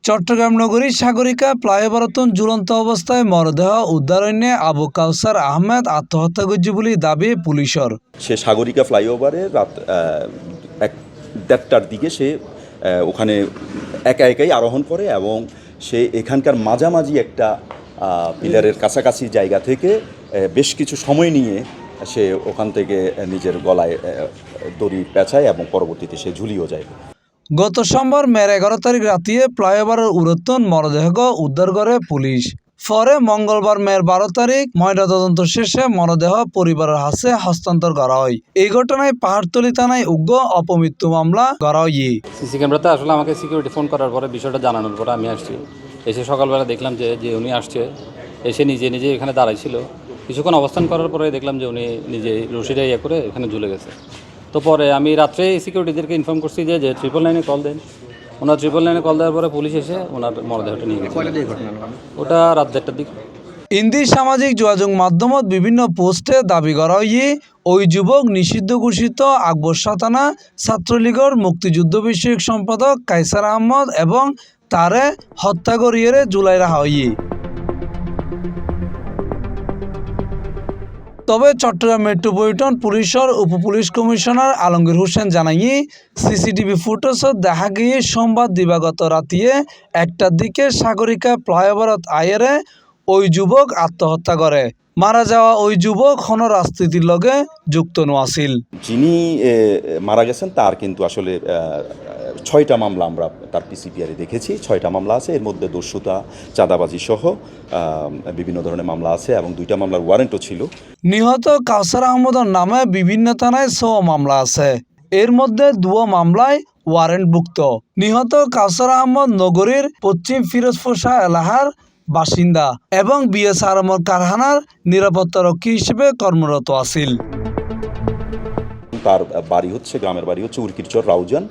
চট্টগ্রাম নগরীর সাগরিকা ফ্লাইওভারতন ঝুলন্ত অবস্থায় মরদেহ উদ্ধারণে আবু কাউসার আহমেদ আত্মহত্যা করছে বলে দাবি পুলিশের। সে সাগরিকা ফ্লাইওভারে রাত 1:30টার দিকে সে ওখানে একাই আরোহণ করে এবং সে এখানকার মাঝামাঝি একটা পিলারের কাছাকাছি জায়গা থেকে বেশ কিছু সময় নিয়ে সে ওখান থেকে নিজের গলায় দড়ি পেঁচায় এবং পরবর্তীতে সে ঝুলিয়েও যায়। গত সোমবার মের 11 তারিখ রাতে ফ্লাইওভারের উরতন মরদেহ উদ্ধার করে পুলিশ। পরে মঙ্গলবার মের 12 তারিখ ময়নাতদন্ত শেষে মরদেহ পরিবারের হাতে হস্তান্তর করা হয়। এই ঘটনায় পাহাড়তলী থানায় উগ্র অপমৃত্যু মামলা করা হয়। সিসি ক্যামেরাতে আসলে আমাকে সিকিউরিটি ফোন করার পরে বিষয়টা জানানোর পরে আমি আসছি। এসে সকালবেলা দেখলাম যে উনি আসছে, এসে নিজে এখানে দাঁড়াইছিল। কিছুক্ষণ অবস্থান করার পরে দেখলাম যে উনি নিজে রশিটা ইয়ে করে এখানে ঝুলে গেছে। তো পরে আমি রাত্রে সিকিউরিটিদেরকে ইনফর্ম করছি যে 999 কল দেন। ওনার 999 কল দেওয়ার পরে পুলিশ এসে ওনার মরদেহটা নিয়ে গেছে। ওটা রাত 1:30টার দিকে। ইন্দি সামাজিক যোগাযোগ মাধ্যমত বিভিন্ন পোস্টে দাবি করা হয় ওই যুবক নিষিদ্ধ ঘোষিত আকবর সাতানা ছাত্রলীগের মুক্তিযুদ্ধ বিষয়ক সম্পাদক কায়সার আহমদ এবং তারে হত্যা করিয়ে জুলাই রাখা হয়। তবে চট্টগ্রাম মেট্রোপলিটন পুলিশের উপপুলিশ কমিশনার আলমগীর হোসেন জানাই সিসিটিভি ফুটেজত দেখা গিয়ে সোমবার দিবাগত রাতিয়ে 1টার দিকে সাগরিকা ফ্লাইওভারত আয়েরে ওই যুবক আত্মহত্যা করে। মারা যাওয়া ওই যুবক কোনো রাজনীতির লগে যুক্ত আছিল। যিনি মারা গেছেন তার কিন্তু আসলে 6টা মামলা আমরা তার পিসিপিআরে দেখেছি। 6টা মামলা আছে, এর মধ্যে দস্যুতা, চাঁদাবাজি সহ বিভিন্ন ধরনের মামলা আছে এবং 2টা মামলার ওয়ারেন্টও ছিল। নিহত কাউসার আহমদের নামে বিভিন্ন থানায় 6 মামলা আছে, এর মধ্যে 2 মামলায় ওয়ারেন্টভুক্ত। নিহত কাউসার আহমদ নগরীর পশ্চিম ফিরোজপুর শাহ এলাকার বাসিন্দা এবং বিএসআরএমের কারখানার নিরাপত্তারক্ষী হিসেবে কর্মরত আছিল। তার বাড়ি হচ্ছে, গ্রামের বাড়ি হচ্ছে উর্কিরচর রাউজান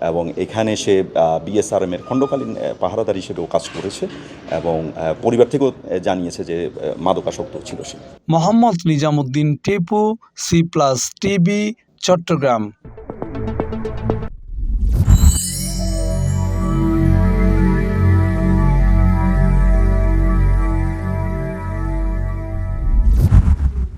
এবং এখানে সে বিএসআরএমের খণ্ডকালীন পাহারাদার হিসেবেও কাজ করেছে এবং পরিবার থেকেও জানিয়েছে যে মাদকাসক্ত ছিল সে। Mohammad Nizamuddin Tipu, C+ TV, Chittagong.